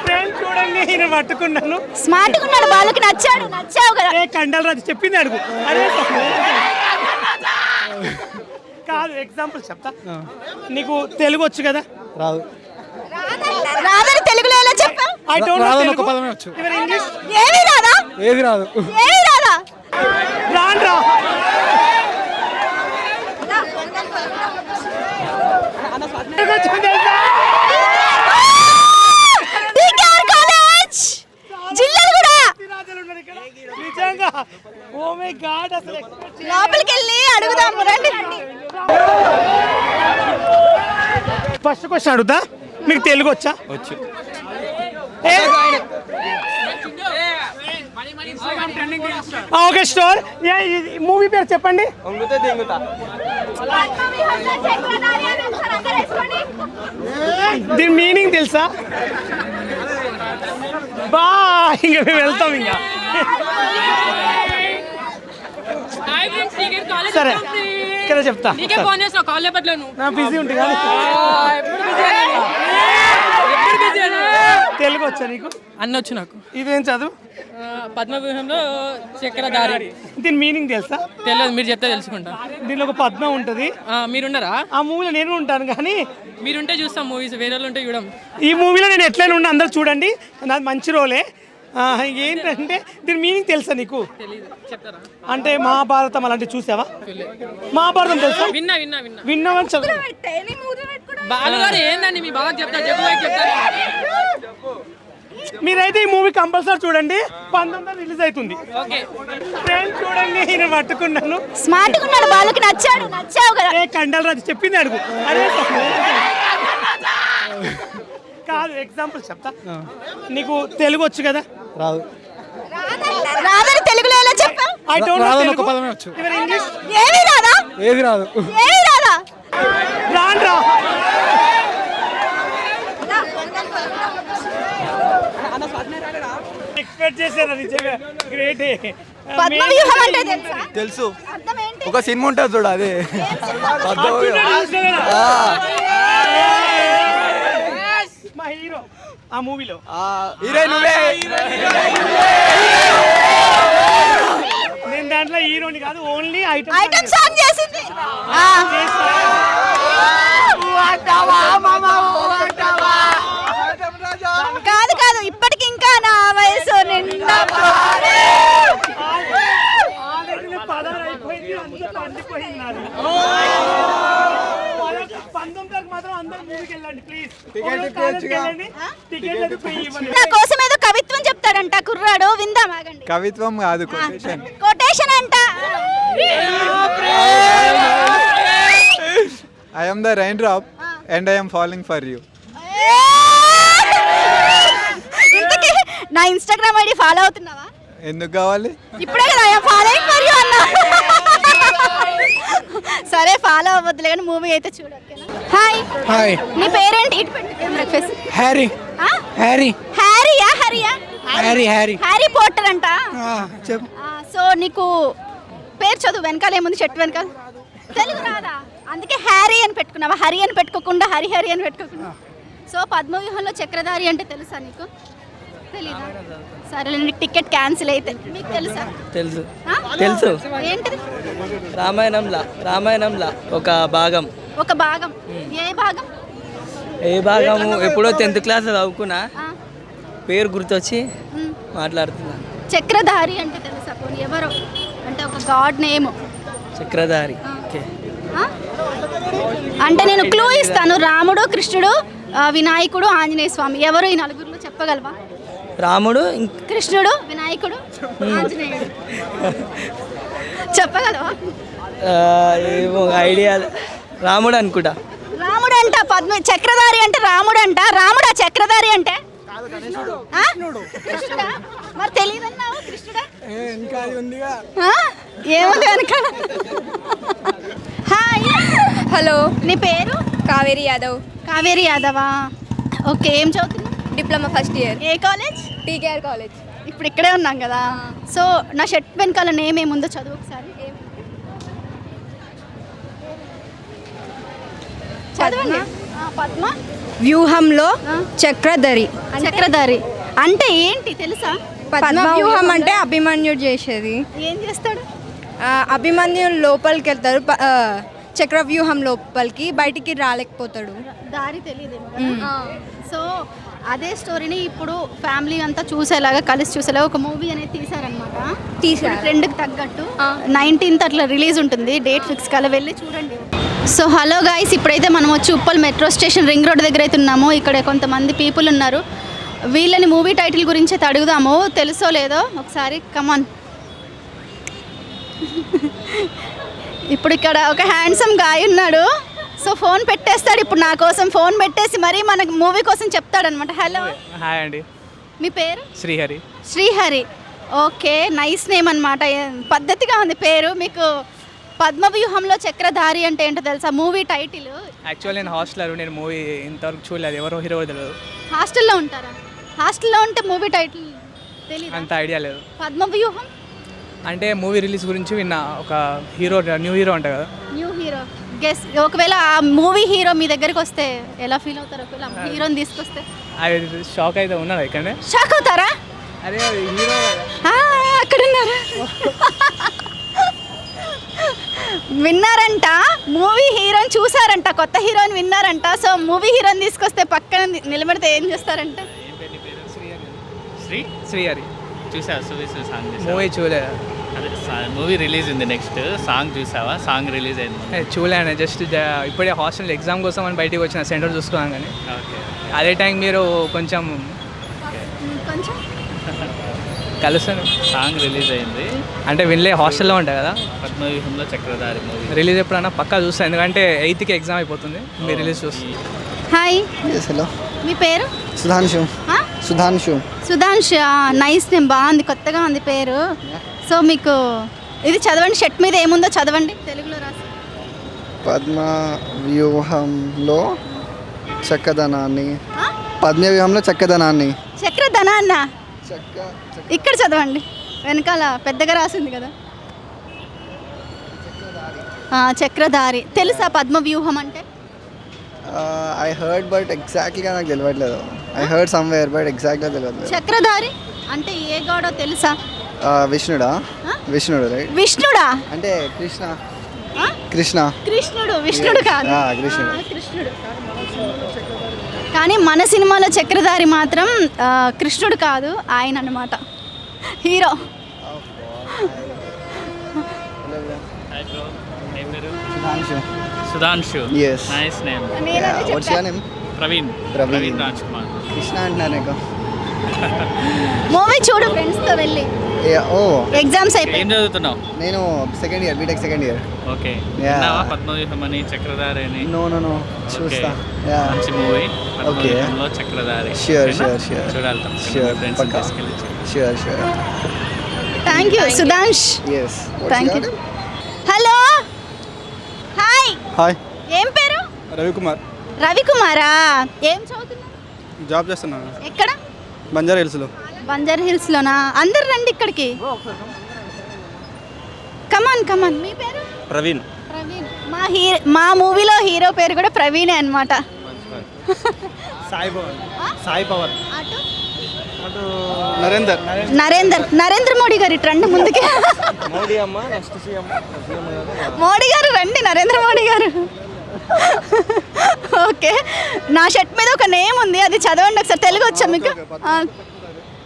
Friend చూడండి ఈయన పట్టుకున్నాను. స్మార్ట్ గా ఉన్నాడు, వాళ్ళకి నచ్చావు కదా. ఏ కండలు రాజు చెప్పింది అడుగు. అరే కాదు, ఎగ్జాంపుల్ చెప్తా. నీకు తెలుగు వచ్చు కదా? రాదు. రాదని తెలుగులో ఎలా చెప్పావు? I don't no Telugu. ఒక పదమే వచ్చు. యువర్ ఇంగ్లీష్ ఏమీ రాదా? ఏది రాదు. ఏమీ రాదా? రాండ్రా. టీకేఆర్ కాలేజ్ జిల్లాలు కూడా నిజంగా ఓ మై గాడ్, అసలు లోపలికి వెళ్ళి అడుగుదాం రండి. ఫస్ట్ క్వశ్చన్ అడుగుతా, మీకు తెలుగు వచ్చా? వచ్చు. ఓకే, స్టోర్ మూవీ పేరు చెప్పండి. దీని మీనింగ్ తెలుసా? బా ఇంకా మేము వెళ్తాం ఇంకా. సరే ఇక్కడ చెప్తా. నా బిజీ ఉంటుంది కానీ తెలుగు వచ్చా నీకు? అన్న వచ్చు నాకు. ఇదేం చదువు? పద్మవ్యూహంలో చక్రధారి. దీని మీనింగ్ తెలుసా? తెలియదు, మీరు చెప్తే తెలుసుకుంటా. దీనిలో ఒక పద్మం ఉంటుంది. మీరుండరా? ఆ మూవీలో నేను ఉంటాను, కానీ మీరుంటే చూస్తాం మూవీస్, వేరే వాళ్ళు ఉంటే చూడం. ఈ మూవీలో నేను ఎట్లయినా ఉన్నా, అందరు చూడండి, నాది మంచి రోలే. ఏంటంటే దీని మీనింగ్ తెలుసా నీకు? చెప్తారా? అంటే మహాభారతం అలాంటివి చూసావా? మహాభారతం తెలుసా? విన్నా విన్నావని చదువు. బాలుగారు ఏందండి మీ బాగా చెప్తారు. మీరైతే ఈ మూవీ కంపల్సరీ చూడండి. 19 రిలీజ్ అవుతుంది. ఫ్రెండ్ చూడండి ఈయన పట్టుకున్నాను. స్మార్ట్ గా ఉన్నాడు, వాళ్ళకి నచ్చావు కదా. ఏ కండలు రాజు చెప్పింది అడుగు. అరే కాదు, ఎగ్జాంపుల్ చెప్తా. నీకు తెలుగు వచ్చు కదా? రాదు. రాదని తెలుగులో ఎలా చెప్పావు? ఐ డోంట్ నో ఒక తెలుగు. పదమే వచ్చు. యువర్ ఇంగ్లీష్ ఏమీ రాదా? ఏది రాదు. ఏమీ రాదా? రాండ్రా. ఎక్స్పెక్ట్ చేశారా? నిజంగా గ్రేట్. పద్మవ్యూహం అంటే తెలుసా? తెలుసు. అర్థం ఏంటి? ఒక సినిమా ఉంటుంది చూడ, అదే మా హీరో ఆ మూవీలో. నేను దాంట్లో హీరోని కాదు, ఓన్లీ ఐటమ్ సాంగ్ చేసింది. కాదు, ఇప్పటికి ఇంకా నా వయసు నిండా నా కోసం ఏదో కవిత్వం చెప్తాడంట కుర్రాడు, విందాం ఆగండి. కవిత్వం కాదు, కొటేషన్ అంట. I am the raindrop and I am falling for you. ఇంతకీ నా ఇన్స్టాగ్రామ్ ఐడి ఫాలో అవుతున్నావా? ఎందుకు కావాలి? ఇప్పుడే కదా ఫాలోయింగ్ ఫర్ యు అన్నా. సరే ఫాలో అవ్వద్దులే కానీ మూవీ అయితే చూడు. హాయ్, నీ పేరేంటి? ఇటు పెట్టు. హ్యారీ. హ్యారీ పోటర్ అంట. చెప్పు. సో నీకు పేరు చదువు, వెనకాల ఏముంది? చెట్టు వెనకాల. తెలుగు రాదా? అందుకే హ్యారీ అని పెట్టుకున్నావా? హరి అని పెట్టుకోకుండా హరి అని పెట్టుకోకుండా. సో పద్మవ్యూహంలో చక్రధారి అంటే తెలుసా నీకు? తెలీదా? సరే నీకు టికెట్ క్యాన్సిల్ అయితే. మీకు తెలుసా? తెలుసు. ఏంటిది? రామాయణంలా ఒక భాగం. ఏ భాగము ఎప్పుడో 10th క్లాస్ చదువుకున్నా, పేరు గుర్తొచ్చి మాట్లాడుతున్నా. చక్రధారి అంటే తెలుసా? ఎవరో అంటే ఒక గాడ్ నేమ్ చక్రధారి. అంటే నేను క్లూ ఇస్తాను. రాముడు, కృష్ణుడు, వినాయకుడు, ఆంజనేయ స్వామి. ఎవరు ఈ నలుగురిలో చెప్పగలవా? రాముడు, కృష్ణుడు, వినాయకుడు, ఆంజనేయుడు. చెప్పగలవా? ఏమో ఐడియా. రాముడు అనుకుంటా. రాముడు అంట. చక్రధారి అంటే రాముడు అంట. రాముడా చక్రధారి అంటే? కృష్ణుడా? మరి తెలియదన్నావు. కృష్ణుడా? ఏముంది వెనక? హాయ్. హలో, నీ పేరు? కావేరి యాదవ్. కావేరి యాదవా? ఓకే, ఏం చదువుతున్నావు? Diploma first year. ఏ కాలేజ్? TKR college. ఇప్పుడు ఇక్కడే ఉన్నాం కదా. సో నా షర్ట్ వెనకాల నేమ్ ఏముందో చదువు ఒకసారి. చదవండి. పద్మ. వ్యూహంలో చక్రధరి. చక్రధారి అంటే ఏంటి తెలుసా? పద్మవ్యూహం అంటే అభిమన్యుడు చేసేది. ఏం చేస్తాడు? అభిమన్యుడు లోపలికి వెళ్తారు, చక్రవ్యూహం లోపలికి, బయటికి రాలేకపోతాడు. దారి తెలియదేమో కదా. సో అదే స్టోరీని ఇప్పుడు ఫ్యామిలీ అంతా చూసేలాగా కలిసి చూసేలాగా ఒక మూవీ అనేది తీసారనమాట. ట్రెండ్కి తగ్గట్టు 19th అట్లా రిలీజ్ ఉంటుంది, డేట్ ఫిక్స్ కల వెళ్ళి చూడండి. సో హలో గాయ్స్, ఇప్పుడైతే మనం వచ్చి Uppal metro station ring road దగ్గర అయితే ఉన్నాము. ఇక్కడ కొంతమంది పీపుల్ ఉన్నారు. వీళ్ళని మూవీ టైటిల్ గురించి అయితే అడుగుదాము, తెలుసో లేదో ఒకసారి. కమాన్. ఇప్పుడు ఇక్కడ ఒక హ్యాండ్సమ్ గాయ్ ఉన్నాడు. సో ఫోన్ పెట్టేస్తాడు ఇప్పుడు, నా కోసం ఫోన్ పెట్టేసి మరీ మనకు మూవీ కోసం చెప్తాడనమాట. హలో. హాయ్ అండి. మీ పేరు? Srihari. Srihari. Okay, nice name అనమాట, పద్ధతిగా ఉంది పేరు. మీకు పద్మవ్యూహంలో చక్రధారి అంటే ఏంటో తెలుసా మూవీ టైటిల్? యాక్చువల్లీ నేను హాస్టలర్, నేను మూవీ ఇంతవరకు చూడలేదు, ఎవరో హీరో తెలియదు. హాస్టల్లో ఉంటారా? హాస్టల్లో ఉంటే మూవీ టైటిల్ తెలియదు? అంత ఐడియా లేదు. పద్మవ్యూహం అంటే మూవీ రిలీజ్ గురించి విన్నా, ఒక హీరో, న్యూ హీరో అంట కదా. New hero guess. ఒకవేళ ఆ మూవీ హీరో మీ దగ్గరికి వస్తే ఎలా ఫీల్ అవుతారు? ఒకవేళ హీరోని తీసుకొస్తే అది షాక్ అయితే ఉన్నాడు ఇక్కడనే. షాక్ అవుతారా? అరే హీరో అక్కడ ఉన్నారు. విన్నారంట, మూవీ హీరోని చూసారంట, కొత్త హీరోని విన్నారంట. సో మూవీ హీరోని తీసుకొస్తే పక్కన నిలబెడితే ఏం చేస్తారంట? శ్రీహరి. చూసావా సాంగ్? మూవీ చూడలేదు. అదే మూవీ రిలీజ్ ఉంది, నెక్స్ట్ సాంగ్ చూసావా? సాంగ్ రిలీజ్ అయింది. చూడలేను, జస్ట్ ఇప్పుడే హాస్టల్ ఎగ్జామ్ కోసం అని బయటికి వచ్చిన, సెంటర్ చూసుకున్నాను. కానీ ఓకే, అదే టైం మీరు కొంచెం కొంచెం కలుస్తాను. సాంగ్ రిలీజ్ అయింది అంటే వినలే, హాస్టల్లో ఉంటాయి కదా. పద్మవ్యూహంలో చక్రధారి మూవీ రిలీజ్ ఎప్పుడన్నా పక్కా చూస్తాను, ఎందుకంటే 8th ఎగ్జామ్ అయిపోతుంది. మీరు రిలీజ్ చూస్తాను. హాయ్, హలో, మీ పేరు? సుధాంశు. సుధాంశు. సుధాంష్. నైస్ నేమ్, బాగుంది, కొత్తగా ఉంది పేరు. సో మీకు ఇది చదవండి, షర్ట్ మీద ఏముందో చదవండి, తెలుగులో రాసి. పద్మ వ్యూహంలో చక్కదనాన్ని. పద్మవ్యూహంలో చక్కదనాన్ని. చక్రధనాన్న ఇక్కడ చదవండి, వెనకాల పెద్దగా రాసింది కదా. చక్రధారి తెలుసా పద్మవ్యూహం అంటే? ఐ హర్డ్ బట్ ఎగ్జాక్ట్లీగా నాకు తెలియట్లేదు. ఐ హర్డ్ సమ్వేర్ బట్ ఎగ్జాక్ట్గా తెలియట్లేదు. చక్రధారి అంటే ఏ గాడో తెలుసా? విష్ణుడా? విష్ణుడు రైట్. విష్ణుడా అంటే కృష్ణ. ఆ? కృష్ణ. కృష్ణుడు. విష్ణుడు కాదు. కృష్ణుడు. కృష్ణుడు. కానీ మన సినిమాలో చక్రధారి మాత్రం కృష్ణుడు కాదు, ఆయన అన్నమాట, hero. Sudhanshu. Yes. Nice name. What's your name? Praveen. Praveen. Praveen Raj Kumar. Krishna అంటున్నాను నీకు. మూవీ చూడు ఫ్రెండ్స్తో వెళ్ళి. ఓ, ఎగ్జామ్స్ ఏం అయిపోయి. చదువుతున్నావు? నేను second year, BTech second year. Okay, Yeah. విన్నావా పద్మవ్యూహం అని, చక్రధారి అని? నో చూస్తా. మంచి మూవీ పద్మవ్యూహంలో చక్రధారి. Sure. చూడాలి, Sure, ఫ్రెండ్స్ పక్కా. తీసుకెళ్ళి. Sure. Thank you Sudhansh. Yes. Thank you. Hello, hi. Hi, ఏం పేరు? రవికుమార్. రవికుమారా? ఏం చదువుతున్నారు? జాబ్ చేస్తున్నాను ఎక్కడ? బంజారా హిల్స్లో. బంజారా హిల్స్లోనా? అందరు రండి ఇక్కడికి. కమాన్. మీ పేరు? ప్రవీణ్. ప్రవీణ్. మా మూవీలో హీరో పేరు కూడా ప్రవీణే అనమాట. సాయి పవర్. అటు నరేందర్ మోడీ గారు ఇటు రండి ముందుకి. మోడీ అమ్మ నెక్స్ట్ సీఎం. మోడీ గారు రండి, నరేంద్ర మోడీ గారు. ఓకే, నా షర్ట్ మీద ఒక నేమ్ ఉంది, అది చదవండి ఒకసారి. తెలుగు వచ్చా మీకు?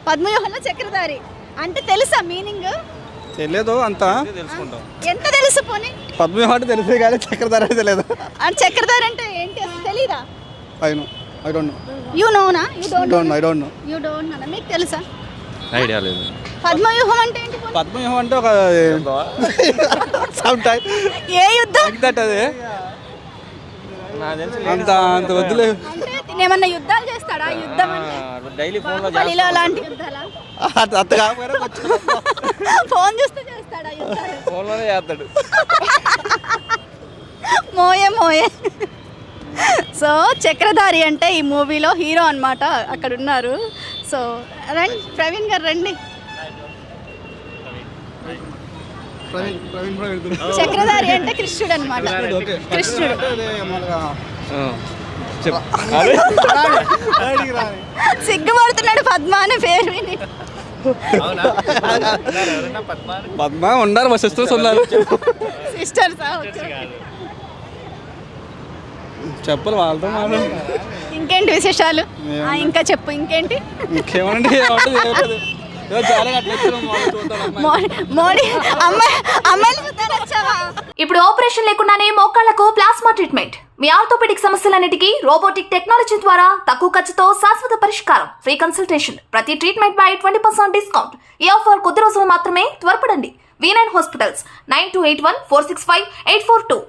పద్మవ్యూహంలో చక్రధారి అంటే తెలుసా మీనింగ్? తెలియదు అంతా తెలుసుకుంటాం. ఎంత తెలుసు పోనీ? పద్మవ్యూహం అంటే తెలిసే కానీ చక్రధారి అయితే తెలియదు. అంటే చక్రధారి అంటే ఏంటి అసలు తెలీదా? I don't know. యు నోనా? I don't know. You don't know. మీకు తెలుసా? ఐడియా లేదు. పద్మవ్యూహం అంటే ఏంటి పోనీ? పద్మవ్యూహం అంటే ఒక సమ్ టైప్ ఏ యుద్ధం? Like that. అదే అంత వద్దులే. అంటే ఏమన్నా యుద్ధాలు చేస్తాడా? యుద్ధం అంటే బాహుబలిలో అలాంటి యుద్ధాలా? అత్త కాకపోయినా ఫోన్ చూస్తూ చేస్తాడా యుద్ధాలు? ఫోన్లోనే చేస్తాడు. మోయే. సో చక్రధారి అంటే ఈ మూవీలో హీరో అన్నమాట, అక్కడ ఉన్నారు. సో రండి ప్రవీణ్ గారు రండి. ప్రవీణ్ చక్రధారి అంటే కృష్ణుడు అన్నమాట. కృష్ణుడు. సిగ్గుపడుతున్నాడు పద్మ అనే పేరు విని. అవునా ఎవరైనా పద్మ పద్మ ఉన్నారు మా సిస్టర్స్ ఉన్నారు సిస్టర్స్ కాదు. చెప్పాలి వాళ్ళతో మాట్లాడు ఇంకేంటి విశేషాలు? ఇంకా చెప్పు ఇంకేంటి. ఇంకేమంటే మోడీ అమ్మాయిలు చూద్దాని వచ్చావా? ఇప్పుడు ఆపరేషన్ లేకుండానే మోకాళ్లకు ప్లాస్మా ట్రీట్మెంట్. మీ ఆర్థోపెడిక్ సమస్యలన్నిటికీ రోబోటిక్ టెక్నాలజీ ద్వారా తక్కువ ఖర్చుతో శాశ్వత పరిష్కారం. Free consultation. ప్రతి ట్రీట్మెంట్ పై 20% డిస్కౌంట్. ఈ ఆఫర్ కొద్ది రోజులు మాత్రమే. త్వరపడండి. V9 hospitals 9281465842.